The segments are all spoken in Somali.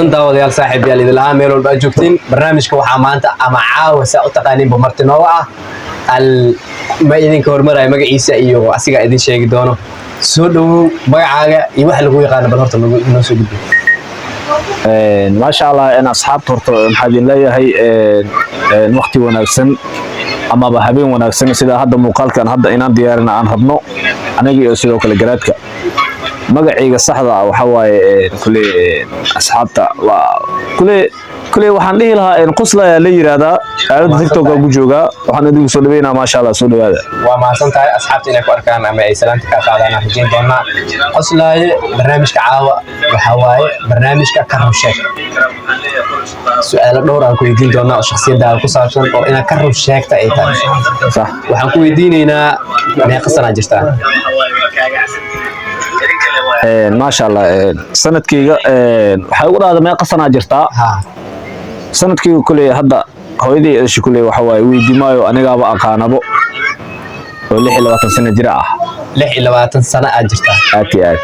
daawadayaal saaxiibayaal idil ahaan meel walba joogtiin barnaamijka waxaa maanta ama caawa saa u taqaaniin marti nooga ah ma idinka hormaray magaciisa iyo asiga idin sheegi doono soo dhawow magacaaga iyo wax lagu yaqaan bal horta noo soo gudbi ما شاء الله أنا أصحاب تورتو محدين لا هي وقت وناكسن أما بحبين وناكسن سيدا هذا مقال كان هذا إنان ديارنا عن هبنو أنا جي أسيرو كل جراتك مقعيق الصحراء أو حواي كل أصحابتا كل وحن ليه لها نقص لا لي هذا عرض تيكتوك أبو جوجا وحن ندوق سولبينا ما شاء الله سولب هذا وما سنت أصحابتي إنك أركان أما سلامتك كعادنا حجين دونا قص لا برنامج كعاوة وحواي برنامج ككرمشة سؤال دور عن كل دين دونا الشخصية ده القصة أو إن كرمشة تأيتها صح وحن كل دين هنا ما قصنا جستان ما شاء الله سنة كيجا حاول هذا ما قصنا جرتا سنة كيجا كل هذا هويدي إيش كله وحواي ويدي مايو أنا جاب أقانبو ولح إلا واتن سنة جراء لح إلا واتن سنة أجرتا أكيد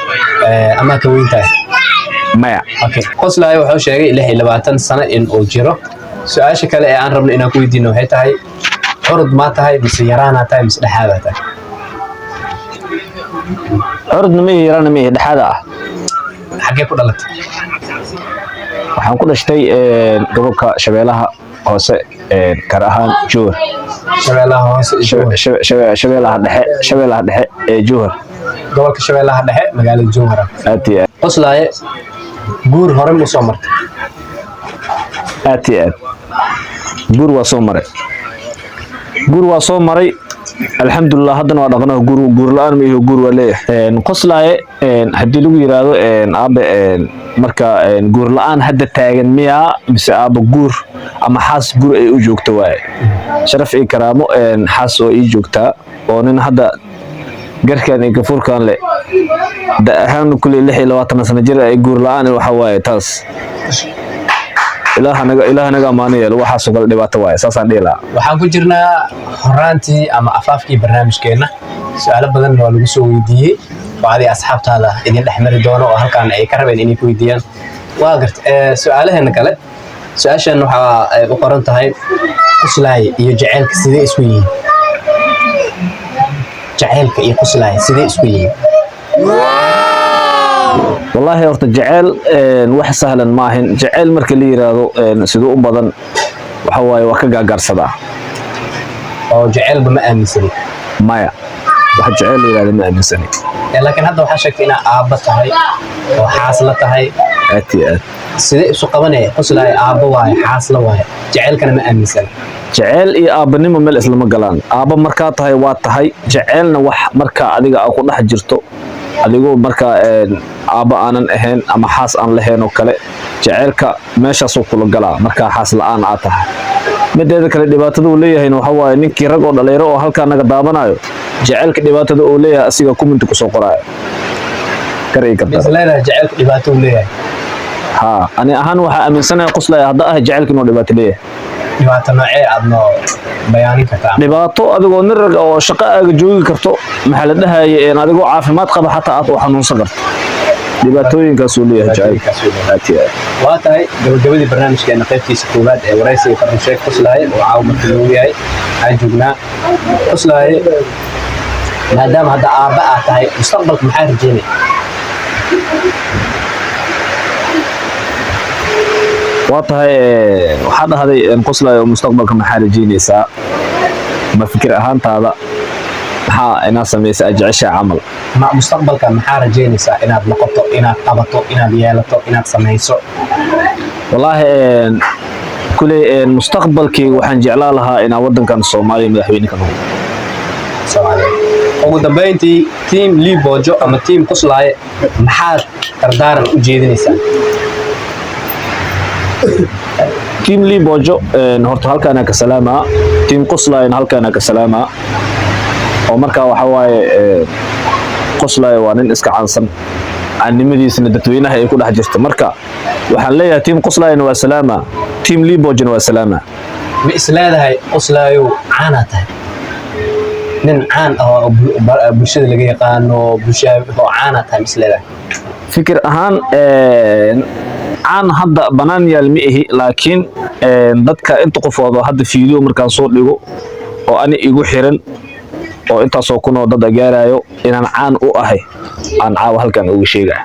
أما كوينته مايا أوكي قص لا يوحو شيء لح إلا واتن سنة إن أوجيرو سؤال شكله عن ربنا إنه كويدي إنه هي تهاي عرض ما تهاي مسيرانا تهاي مسلحة تهاي عرض نميه يرانا ميه دحادا حقي ku dhalatay waxaan ku dhashtay gobolka Shabeellaha hoose gaar ahaan Jowhar Shabeellaha hoose Shabeellaha dhexe ee Jowhar gobolka Shabeellaha dhexe magaalada Jowhar aad qoslaaye guur hore mu soo martay aad guur waa soo maray alxamdulillah haddana waa dhaqnaa guur la'aan ma iyo guur wale qoslaaye hadii lagu yiraahdo aabe marka guur la'aan hadda taagan miya mise aabe guur ama xaas guur ay u joogto waay sharaf iyo karaamo xaas oo ii joogta oo nin hadda garkaan iyo gafuurkaan le ahaan kulli 26 sano jir ay guur la'aan waxa waaye taas إله نجا مانية لو حاسو قال دبعته واي ساسان ديلا. وحنقول جرنا هرانتي أما أفافكي برنامج كنا سؤال بدن هو اللي بيسوي دي وهذه أصحاب هذا إني الأحمر الدونا وهل كان أي كربين إني كويديان واقرت سؤاله هنا قال سؤال إنه بقارنت هاي قصلاي يجعلك سيدي اسوي جعلك يقصلاي سيدي اسوي والله horta jacayl wax sahlan ma ahan jacayl marka la yiraahdo sidoo u badan waxa waaye waa ka gaagarsada oo jacayl ma aaminsan maya wax jacayl la yiraahdo ma aaminsan laakiin hadda waxa sheegtay in aabba tahay oo xaas la tahay aad sidee isu qabanay qoslay aabba waay xaas la waay jacaylkana ma aaminsan jacayl iyo aabanimo meel isla galaan aabba marka tahay waa tahay jacaylna wax marka adiga ku dhex jirto adigoo marka aaba aanan ahayn ama xaas aan lahayn oo kale jaceelka meeshaas uu kula galaa marka xaas la'aan aad tahay mideeda kale dhibaatada uu leeyahay waxa waaye ninkii rag oo dhalinyaro oo halka naga daabanayo jaceelka dhibaatada uu leeyahay asiga comment ku soo qoraayo karay ka bisleena jaceelka dhibaato uu leeyahay ha ani ahaan waxa aaminsanahay qoslay hadda jaceelka inuu dhibaato leeyahay dhibaato noocee aadno bayaanin kartaa dhibaato adigoo nin rag oo shaqo aaga joogi karto maxaa la dhahaye adigoo caafimaad qaba xataa aad u xanuunsan karto dhibaatooyinkaas uu leeyahay jaceelka waa tahay gabagabadii barnaamijkeena qaybtiisa koowaad ee waraysiga Karmusheek qoslaaye oo caawa markii loo yahay aan joognaa qoslaaye maadaama hadda aabba aad tahay mustaqbalka maxaa rajeynay وطهي وحد هذا القصة مستقبل كم حال جينيسا ما فكر أهان هذا ها الناس ميس أجعش عمل ما مستقبل كم حال جينيسا إن نقطة إن قبطة إن بيالته إن سميسو والله كل المستقبل كي وحنجعل لها إن ودن كان الصومالي مدحوين كانوا الصومالي وقدام بينتي تيم لي بوجو أما تيم قصلاي محل تردار وجيدنيسا تيم لي بوجو نهرت هالكنا كسلامة تيم قصلاين هالكنا كسلامة ومركا وحواي قصلاي وانين اسك عنصن عن نمدي سنة دتوينها يكون حجرت مركا وحليها تيم قصلاين وسلامة تيم لي بوجن وسلامة بإسلام هاي قصلايو عانته نن عان أو بشدة اللي يقانو بشاب هو عانته مثل فكر أهان caan hadda banaan yaal ma ihi laakiin dadka inta qofood oo hadda fiideo markaan soo dhigo oo ani igu xiran oo intaasoo kunoo dad gaarayo inaan caan u ahay aan caawa halkan ugu sheegaya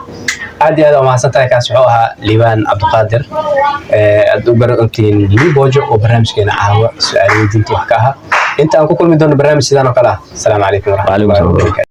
aad iyo aad mahadsantahay kaas wuxuu ahaa Liibaan Cabdiqaadir aad u barantiin Liiboojo oo barnaamijkeena caawa su'aalo weydiinta wax ka aha inta aan ku kulmi doono barnaamij sidaan oo kale ah. Assalaamu calaykum waalaikum salaam.